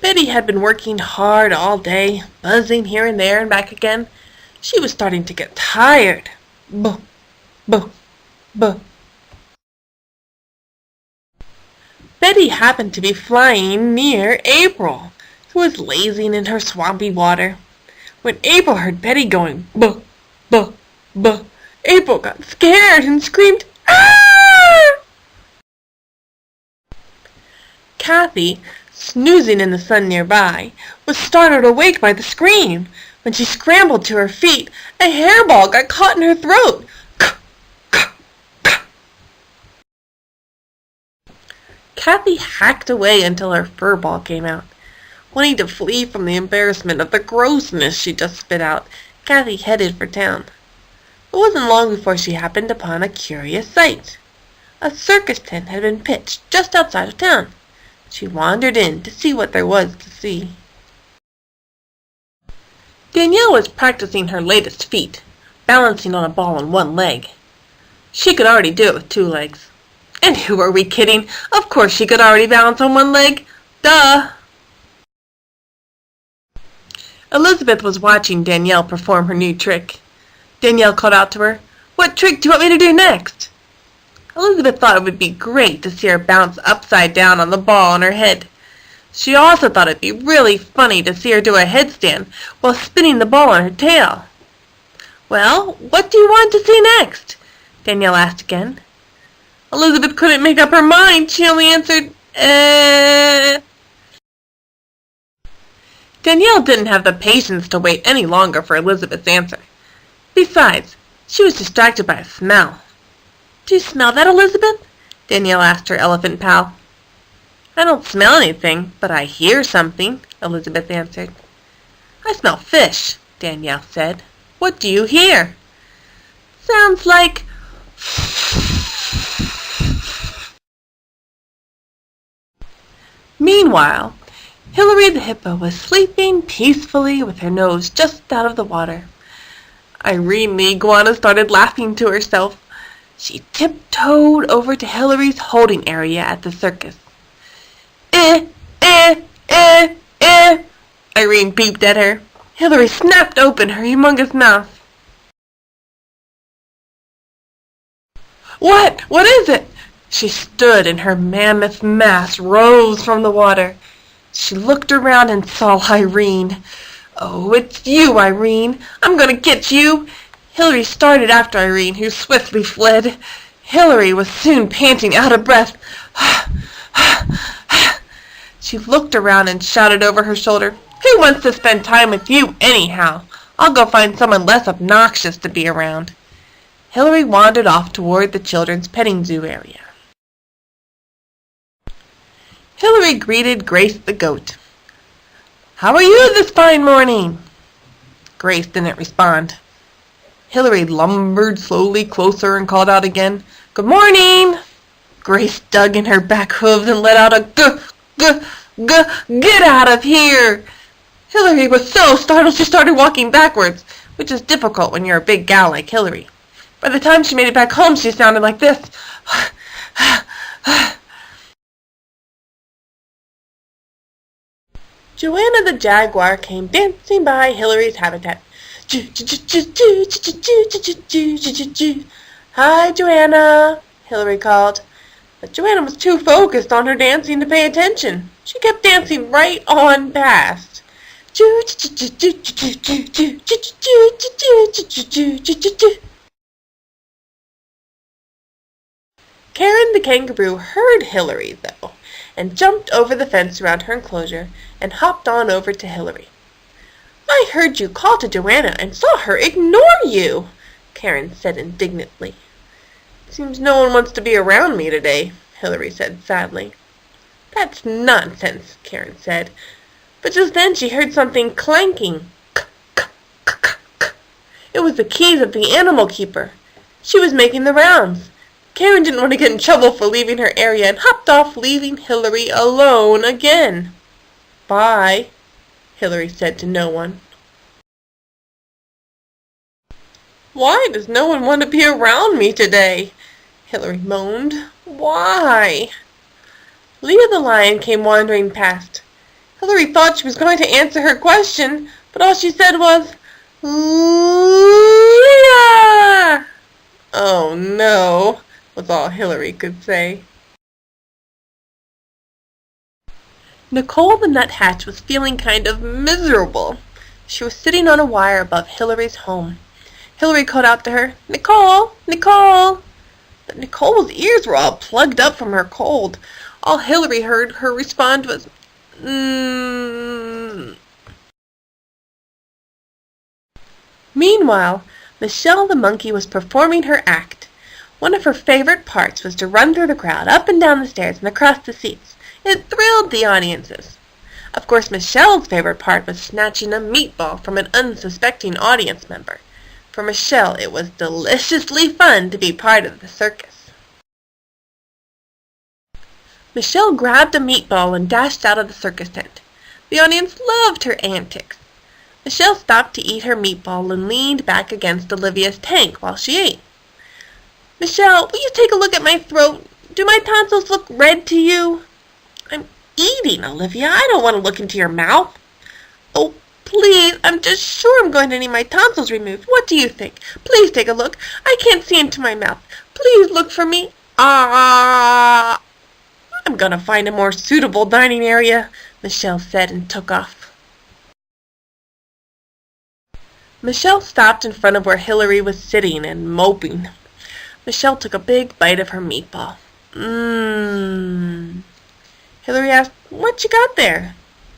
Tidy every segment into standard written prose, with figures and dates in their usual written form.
Betty had been working hard all day, buzzing here and there and back again. She was starting to get tired. Buh, buh, buh. Betty happened to be flying near April, who was lazing in her swampy water. When April heard Betty going buh, buh, buh, April got scared and screamed, "Ah!" Kathy, snoozing in the sun nearby, was startled awake by the scream. When she scrambled to her feet, a hairball got caught in her throat. Kathy hacked away until her fur ball came out. Wanting to flee from the embarrassment of the grossness she just spit out, Kathy headed for town. It wasn't long before she happened upon a curious sight. A circus tent had been pitched just outside of town. She wandered in to see what there was to see. Danielle was practicing her latest feat, balancing on a ball on one leg. She could already do it with 2 legs. And who are we kidding? Of course she could already balance on 1 leg. Duh! Elizabeth was watching Danielle perform her new trick. Danielle called out to her, "What trick do you want me to do next?" Elizabeth thought it would be great to see her bounce upside down on the ball on her head. She also thought it would be really funny to see her do a headstand while spinning the ball on her tail. "Well, what do you want to see next?" Danielle asked again. Elizabeth couldn't make up her mind. She only answered, Danielle didn't have the patience to wait any longer for Elizabeth's answer. Besides, she was distracted by a smell. "Do you smell that, Elizabeth?" Danielle asked her elephant pal. "I don't smell anything, but I hear something," Elizabeth answered. "I smell fish," Danielle said. "What do you hear?" "Sounds like..." Meanwhile, Hilary the hippo was sleeping peacefully with her nose just out of the water. Irene the iguana started laughing to herself. She tiptoed over to Hilary's holding area at the circus. Eh, eh, eh, eh, Irene beeped at her. Hilary snapped open her humongous mouth. "What? What is it?" She stood and her mammoth mass rose from the water. She looked around and saw Irene. "Oh, it's you, Irene. I'm going to get you." Hilary started after Irene, who swiftly fled. Hilary was soon panting out of breath. She looked around and shouted over her shoulder, "Who wants to spend time with you anyhow? I'll go find someone less obnoxious to be around." Hilary wandered off toward the children's petting zoo area. Hilary greeted Grace the goat. "How are you this fine morning?" Grace didn't respond. Hilary lumbered slowly closer and called out again, "Good morning!" Grace dug in her back hooves and let out a "Get out of here!" Hilary was so startled she started walking backwards, which is difficult when you're a big gal like Hilary. By the time she made it back home, she sounded like this. Joanna the jaguar came dancing by Hilary's habitat. "Hi, Joanna," Hilary called. But Joanna was too focused on her dancing to pay attention. She kept dancing right on past. Karen the kangaroo heard Hilary, though, and jumped over the fence around her enclosure and hopped on over to Hilary. "I heard you call to Joanna and saw her ignore you," Karen said indignantly. "Seems no one wants to be around me today," Hilary said sadly. "That's nonsense," Karen said. But just then she heard something clanking. It was the keys of the animal keeper. She was making the rounds. Karen didn't want to get in trouble for leaving her area and hopped off, leaving Hilary alone again. "Bye," Hilary said to no one. "Why does no one want to be around me today?" Hilary moaned. "Why?" Leah the lion came wandering past. Hillary thought she was going to answer her question, but all she said was, Leah! Oh no, was all Hillary could say. Nicole the nuthatch was feeling kind of miserable. She was sitting on a wire above Hillary's home. Hillary called out to her, Nicole, Nicole! But Nicole's ears were all plugged up from her cold. All Hillary heard her respond was, Meanwhile, Michelle the monkey was performing her act. One of her favorite parts was to run through the crowd, up and down the stairs and across the seats. It thrilled the audiences. Of course, Michelle's favorite part was snatching a meatball from an unsuspecting audience member. For Michelle, it was deliciously fun to be part of the circus. Michelle grabbed a meatball and dashed out of the circus tent. The audience loved her antics. Michelle stopped to eat her meatball and leaned back against Olivia's tank while she ate. Michelle, will you take a look at my throat? Do my tonsils look red to you? I'm eating, Olivia. I don't want to look into your mouth. Oh, please, I'm just sure I'm going to need my tonsils removed. What do you think? Please take a look. I can't see into my mouth. Please look for me. I'm going to find a more suitable dining area, Michelle said and took off. Michelle stopped in front of where Hillary was sitting and moping. Michelle took a big bite of her meatball. Hillary asked, What you got there?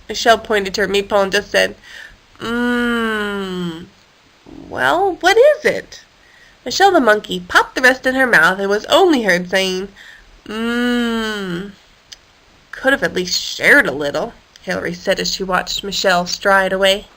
Michelle pointed to her meatball and just said, Well, what is it? Michelle the monkey popped the rest in her mouth and was only heard saying, Could have at least shared a little, Hillary said as she watched Michelle stride away.